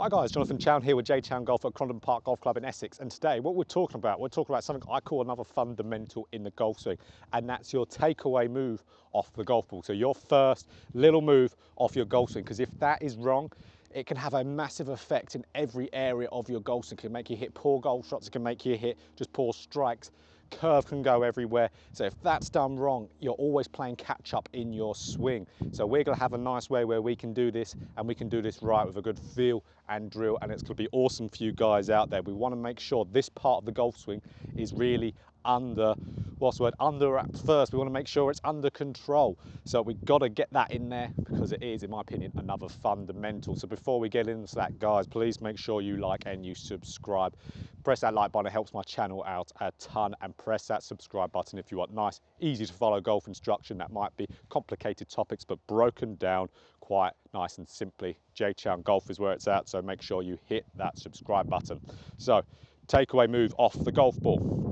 Hi guys, Jonathan Chown here with JChownGolf at Crondon Park Golf Club in Essex, and today what we're talking about something I call another fundamental in the golf swing, and that's your takeaway move off the golf ball. So your first little move off your golf swing, because if that is wrong, it can have a massive effect in every area of your golf swing. It can make you hit poor golf shots, it can make you hit just poor strikes. Curve can go everywhere. So if that's done wrong, you're always playing catch up in your swing. So we're going to have a nice way where we can do this, and we can do this right with a good feel and drill, and it's going to be awesome for you guys out there. We want to make sure this part of the golf swing is really under wraps first. We want to make sure it's under control. So we've got to get that in there, because it is, in my opinion, another fundamental. So before we get into that, guys, please make sure you like and you subscribe. Press that like button, it helps my channel out a ton, and press that subscribe button if you want nice, easy to follow golf instruction that might be complicated topics but broken down quite nice and simply. JChownGolf is where it's at, so make sure you hit that subscribe button. So takeaway move off the golf ball.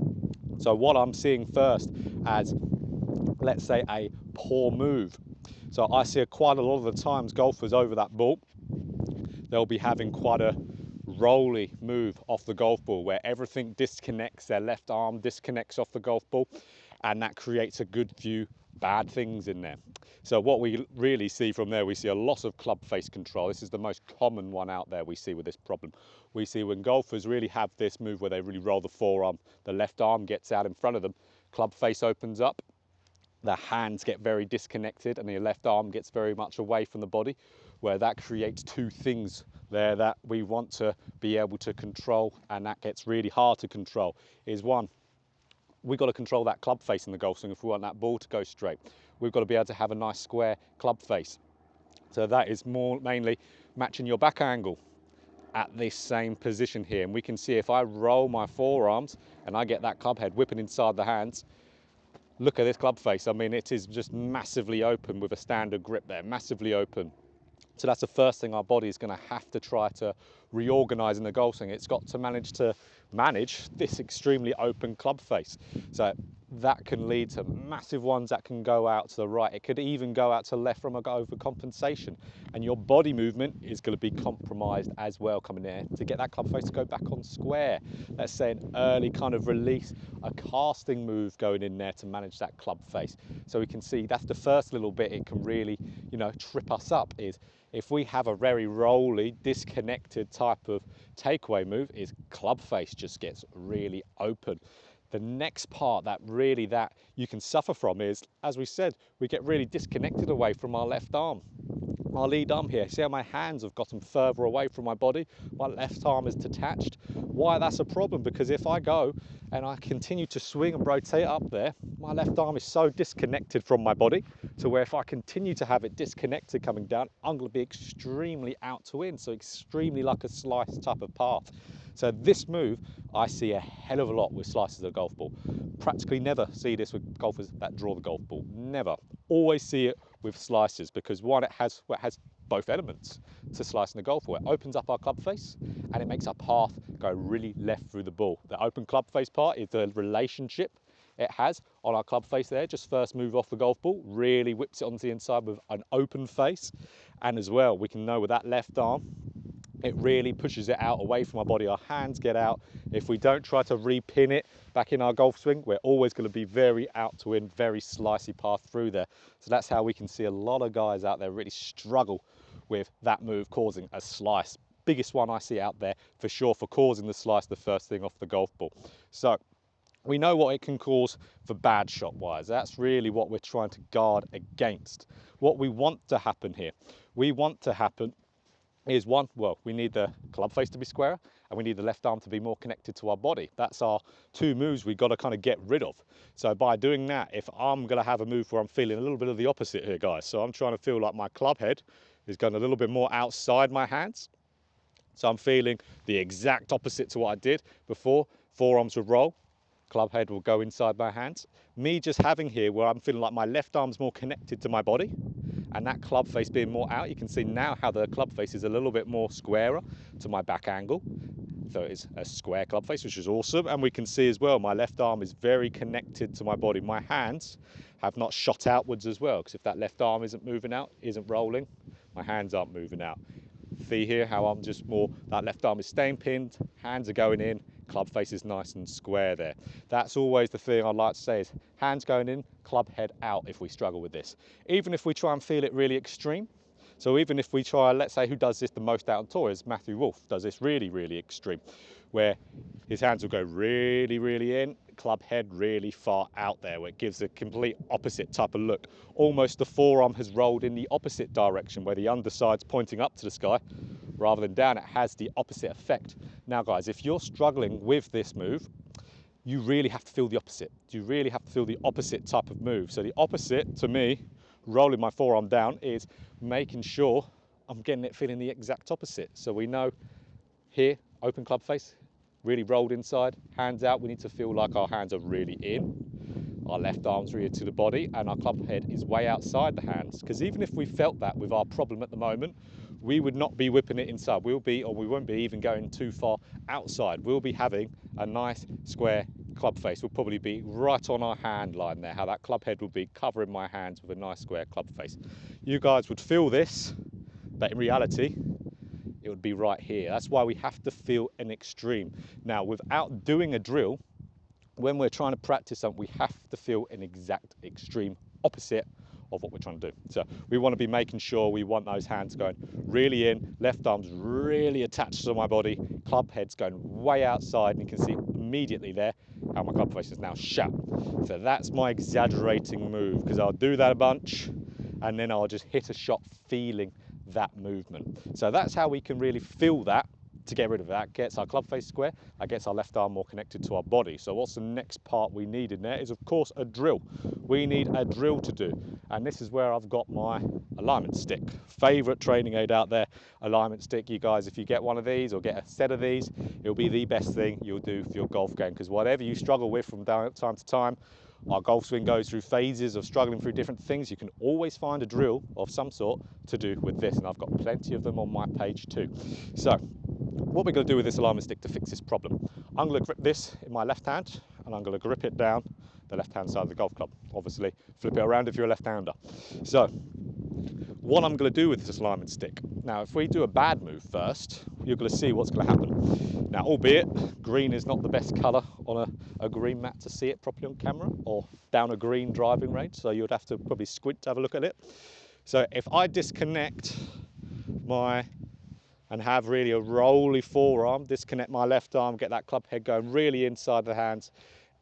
So what I'm seeing first as, let's say, a poor move. So I see quite a lot of the times golfers over that ball, they'll be having quite a rolly move off the golf ball where everything disconnects, their left arm disconnects off the golf ball, and that creates a good few bad things in there. So what we really see from there, we see a lot of club face control. This is the most common one out there we see with this problem. We see when golfers really have this move where they really roll the forearm, the left arm gets out in front of them, club face opens up, the hands get very disconnected, and the left arm gets very much away from the body, where that creates two things there that we want to be able to control, and that gets really hard to control. Is one, we've got to control that club face in the golf swing if we want that ball to go straight. We've got to be able to have a nice square club face. So that is mainly matching your back angle at this same position here. And we can see if I roll my forearms and I get that club head whipping inside the hands, look at this club face. I mean, it is just massively open with a standard grip there, massively open. So that's the first thing our body is going to have to try to reorganize in the golf swing. It's got to manage this extremely open club face. So that can lead to massive ones that can go out to the right. It could even go out to left from an overcompensation. And your body movement is going to be compromised as well coming there to get that club face to go back on square. Let's say an early kind of release, a casting move going in there to manage that club face. So we can see that's the first little bit it can really, trip us up, is if we have a very rolly, disconnected type of takeaway move, is club face just gets really open. The next part that you can suffer from is, as we said, we get really disconnected away from our left arm. My lead arm here, see how my hands have gotten further away from my body? My left arm is detached. Why that's a problem? Because if I go and I continue to swing and rotate up there, my left arm is so disconnected from my body to where if I continue to have it disconnected coming down, I'm going to be extremely out to in, so extremely like a slice type of path. So this move, I see a hell of a lot with slices of the golf ball. Practically never see this with golfers that draw the golf ball. Never. Always see it with slices, because one, it has both elements to slicing the golf ball. It opens up our club face and it makes our path go really left through the ball. The open club face part is the relationship it has on our club face there. Just first move off the golf ball, really whips it onto the inside with an open face. And as well, we can know with that left arm, it really pushes it out away from our body. Our hands get out. If we don't try to repin it back in our golf swing, we're always going to be very out to in, very slicey path through there. So that's how we can see a lot of guys out there really struggle with that move causing a slice. Biggest one I see out there for sure for causing the slice the first thing off the golf ball. So we know what it can cause for bad shot wise. That's really what we're trying to guard against. What we want to happen here, is one, well, we need the club face to be squarer and we need the left arm to be more connected to our body. That's our two moves we've got to kind of get rid of. So by doing that, if I'm going to have a move where I'm feeling a little bit of the opposite here, guys, so I'm trying to feel like my club head is going a little bit more outside my hands. So I'm feeling the exact opposite to what I did before. Forearms would roll, club head will go inside my hands. Me just having here where I'm feeling like my left arm's more connected to my body, and that club face being more out, you can see now how the club face is a little bit more squarer to my back angle. So it's a square club face, which is awesome. And we can see as well, my left arm is very connected to my body. My hands have not shot outwards as well, because if that left arm isn't moving out, isn't rolling, my hands aren't moving out. See here how I'm just more, that left arm is staying pinned, hands are going in, club face is nice and square there. That's always the thing I'd like to say is hands going in, club head out if we struggle with this. Even if we try and feel it really extreme, so even if we try, let's say who does this the most out on tour is Matthew Wolf, does this really, really extreme, where his hands will go really, really in, club head really far out there, where it gives a complete opposite type of look. Almost the forearm has rolled in the opposite direction, where the underside's pointing up to the sky rather than down. It has the opposite effect. Now guys, if you're struggling with this move, you really have to feel the opposite. You really have to feel the opposite type of move. So the opposite, to me, rolling my forearm down, is making sure I'm getting it feeling the exact opposite. So we know here, open club face, really rolled inside, hands out. We need to feel like our hands are really in. Our left arm's really to the body and our club head is way outside the hands. Because even if we felt that with our problem at the moment, we would not be whipping it inside. We won't be even going too far outside. We'll be having a nice square club face. We'll probably be right on our hand line there, how that club head will be covering my hands with a nice square club face. You guys would feel this, but in reality, it would be right here. That's why we have to feel an extreme. Now, without doing a drill, when we're trying to practice something, we have to feel an exact extreme opposite of what we're trying to do. So we want to be making sure we want those hands going really in, left arm's really attached to my body, club head's going way outside, and you can see immediately there how my club face is now shut. So that's my exaggerating move, because I'll do that a bunch and then I'll just hit a shot feeling that movement. So that's how we can really feel that. To get rid of that, gets our club face square, that gets our left arm more connected to our body. So what's the next part we need in there is, of course, a drill. We need a drill to do. And this is where I've got my alignment stick. Favorite training aid out there, alignment stick. You guys, if you get one of these or get a set of these, it'll be the best thing you'll do for your golf game, because whatever you struggle with from time to time, our golf swing goes through phases of struggling through different things. You can always find a drill of some sort to do with this, and I've got plenty of them on my page too. So what we're going to do with this alignment stick to fix this problem, I'm going to grip this in my left hand and I'm going to grip it down the left hand side of the golf club. Obviously flip it around if you're a left-hander. So what I'm going to do with this alignment stick, now if we do a bad move first, you're going to see what's going to happen. Now, albeit green is not the best colour on a green mat to see it properly on camera, or down a green driving range, so you'd have to probably squint to have a look at it. So if I disconnect and have really a rolly forearm, disconnect my left arm, get that club head going really inside the hands,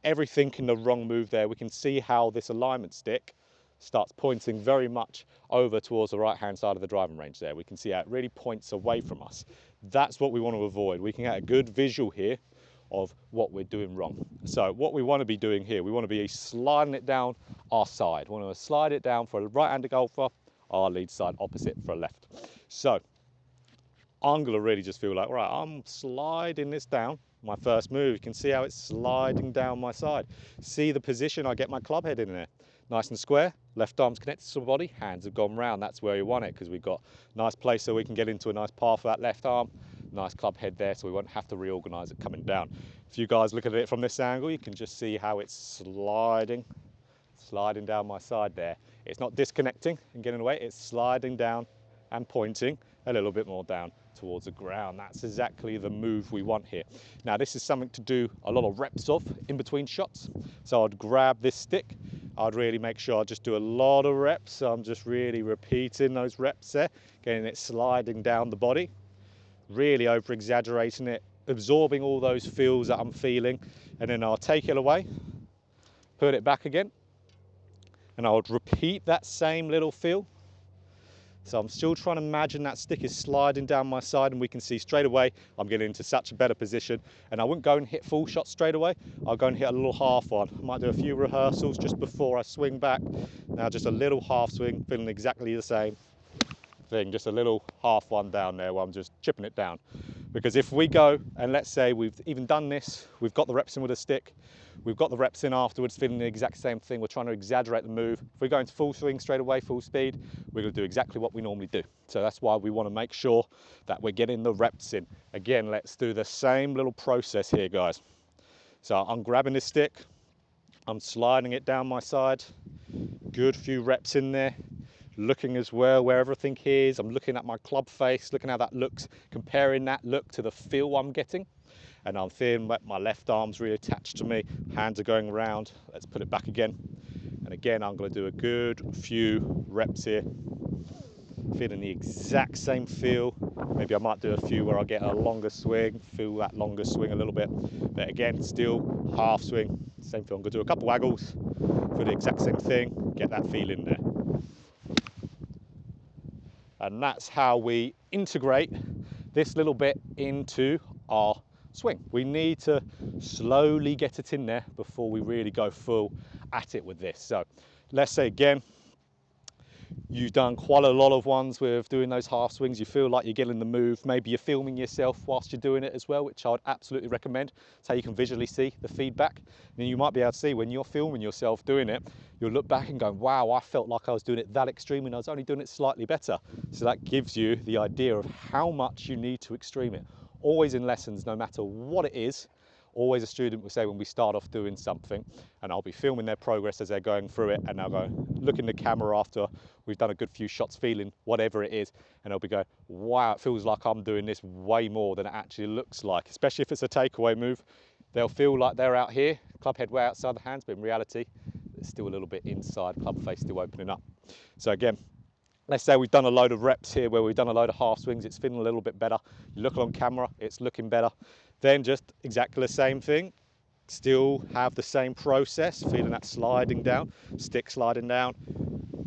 everything in the wrong move there. We can see how this alignment stick starts pointing very much over towards the right hand side of the driving range there. We can see how it really points away from us. That's what we want to avoid. We can get a good visual here of what we're doing wrong. So what we want to be doing here, we want to be sliding it down our side. We want to slide it down for a right-hander golfer, our lead side opposite for a left. So I'm going to really just feel like, right, I'm sliding this down. My first move, you can see how it's sliding down my side. See the position I get my club head in there. Nice and square, left arm's connected to the body, hands have gone round. That's where you want it, because we've got a nice place so we can get into a nice path for that left arm. Nice club head there, so we won't have to reorganize it coming down. If you guys look at it from this angle, you can just see how it's sliding down my side there. It's not disconnecting and getting away, it's sliding down and pointing a little bit more down towards the ground. That's exactly the move we want here. Now, this is something to do a lot of reps of in between shots. So I'd grab this stick, I'd really make sure I just do a lot of reps. So I'm just really repeating those reps there, getting it sliding down the body, really over exaggerating it, absorbing all those feels that I'm feeling, and then I'll take it away, put it back again, and I would repeat that same little feel. So I'm still trying to imagine that stick is sliding down my side, and we can see straight away I'm getting into such a better position. And I wouldn't go and hit full shots straight away. I'll go and hit a little half one. I might do a few rehearsals just before I swing back. Now just a little half swing, feeling exactly the same thing, just a little half one down there while I'm just chipping it down. Because if we go and let's say we've even done this, we've got the reps in with a stick, we've got the reps in afterwards feeling the exact same thing, we're trying to exaggerate the move. If we go into full swing straight away, full speed, we're going to do exactly what we normally do. So that's why we want to make sure that we're getting the reps in. Again, let's do the same little process here, guys. So I'm grabbing this stick, I'm sliding it down my side, good few reps in there, looking as well where everything is. I'm looking at my club face, looking how that looks, comparing that look to the feel I'm getting. And I'm feeling my left arm's really attached to me, hands are going around. Let's put it back again. And again, I'm going to do a good few reps here, feeling the exact same feel. Maybe I might do a few where I get a longer swing, feel that longer swing a little bit. But again, still half swing, same feel. I'm going to do a couple waggles for the exact same thing, get that feeling there. And that's how we integrate this little bit into our swing. We need to slowly get it in there before we really go full at it with this. So let's say again, you've done quite a lot of ones with doing those half swings. You feel like you're getting the move. Maybe you're filming yourself whilst you're doing it as well, which I would absolutely recommend. So you can visually see the feedback. And you might be able to see when you're filming yourself doing it, you'll look back and go, wow, I felt like I was doing it that extreme and I was only doing it slightly better. So that gives you the idea of how much you need to extreme it. Always in lessons, no matter what it is, always a student will say when we start off doing something, and I'll be filming their progress as they're going through it, and they'll go look in the camera after we've done a good few shots, feeling whatever it is, and they'll be going, wow, it feels like I'm doing this way more than it actually looks like. Especially if it's a takeaway move, they'll feel like they're out here, club head way outside the hands, but in reality it's still a little bit inside, club face still opening up. So again, let's say we've done a load of reps here where we've done a load of half swings, it's feeling a little bit better. You look on camera, it's looking better. Then just exactly the same thing, still have the same process, feeling that sliding down, stick sliding down,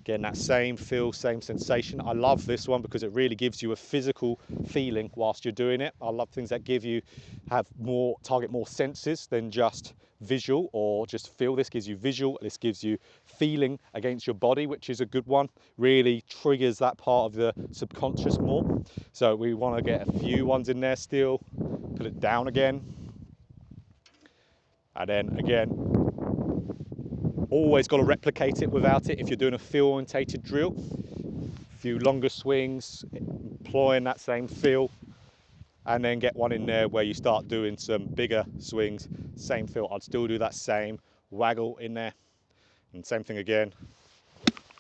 getting that same feel, same sensation. I love this one because it really gives you a physical feeling whilst you're doing it. I love things that target more senses than just visual or just feel. This gives you visual, this gives you feeling against your body, which is a good one. Really triggers that part of the subconscious more. So we want to get a few ones in there still, put it down again. And then again, always got to replicate it without it if you're doing a feel orientated drill. A few longer swings, employing that same feel, and then get one in there where you start doing some bigger swings, same feel. I'd still do that same waggle in there, and same thing again,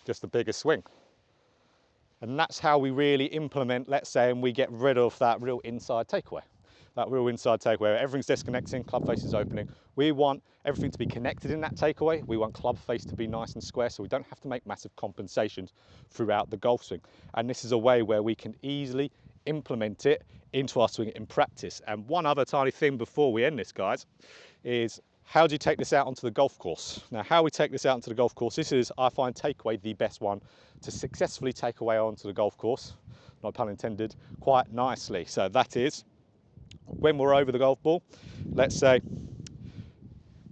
just a bigger swing. And that's how we really implement, let's say, and we get rid of that real inside takeaway. That real inside takeaway, where everything's disconnecting, club face is opening. We want everything to be connected in that takeaway. We want club face to be nice and square so we don't have to make massive compensations throughout the golf swing. And this is a way where we can easily implement it into our swing in practice. And one other tiny thing before we end this, guys, is how do you take this out onto the golf course? Now, how we take this out onto the golf course, this is, I find, takeaway the best one to successfully take away onto the golf course, no pun intended, quite nicely. So that is, when we're over the golf ball, let's say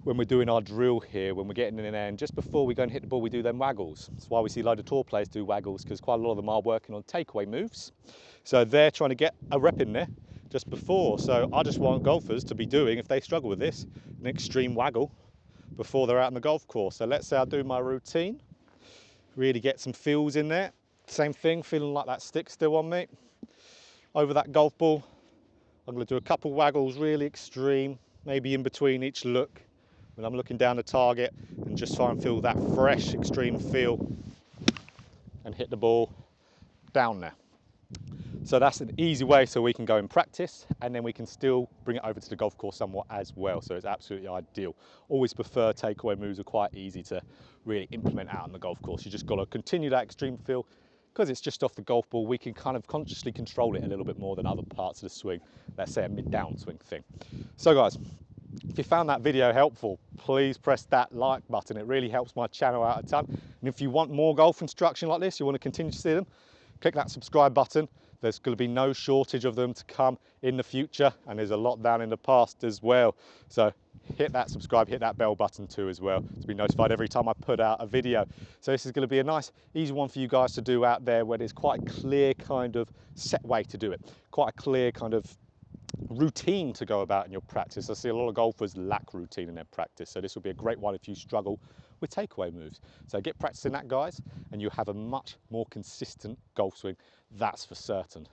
when we're doing our drill here, when we're getting in there, and just before we go and hit the ball, we do them waggles. That's why we see a load of tour players do waggles, because quite a lot of them are working on takeaway moves. So they're trying to get a rep in there just before. So I just want golfers to be doing, if they struggle with this, an extreme waggle before they're out on the golf course. So let's say I do my routine, really get some feels in there. Same thing, feeling like that stick still on me. Over that golf ball, I'm going to do a couple waggles, really extreme, maybe in between each look when I'm looking down the target, and just try and feel that fresh, extreme feel and hit the ball down there. So that's an easy way so we can go in practice and then we can still bring it over to the golf course somewhat as well. So it's absolutely ideal. Always prefer takeaway moves are quite easy to really implement out on the golf course. You just got to continue that extreme feel. Because it's just off the golf ball, we can kind of consciously control it a little bit more than other parts of the swing. Let's say a mid-down swing thing. So guys, if you found that video helpful, please press that like button. It really helps my channel out a ton. And if you want more golf instruction like this, you want to continue to see them, click that subscribe button. There's going to be no shortage of them to come in the future, and there's a lot down in the past as well. So hit that subscribe, hit that bell button too as well to be notified every time I put out a video. So this is going to be a nice, easy one for you guys to do out there where there's quite a clear kind of set way to do it. Quite a clear kind of routine to go about in your practice. I see a lot of golfers lack routine in their practice, so this will be a great one if you struggle with takeaway moves. So get practicing that, guys, and you'll have a much more consistent golf swing, that's for certain.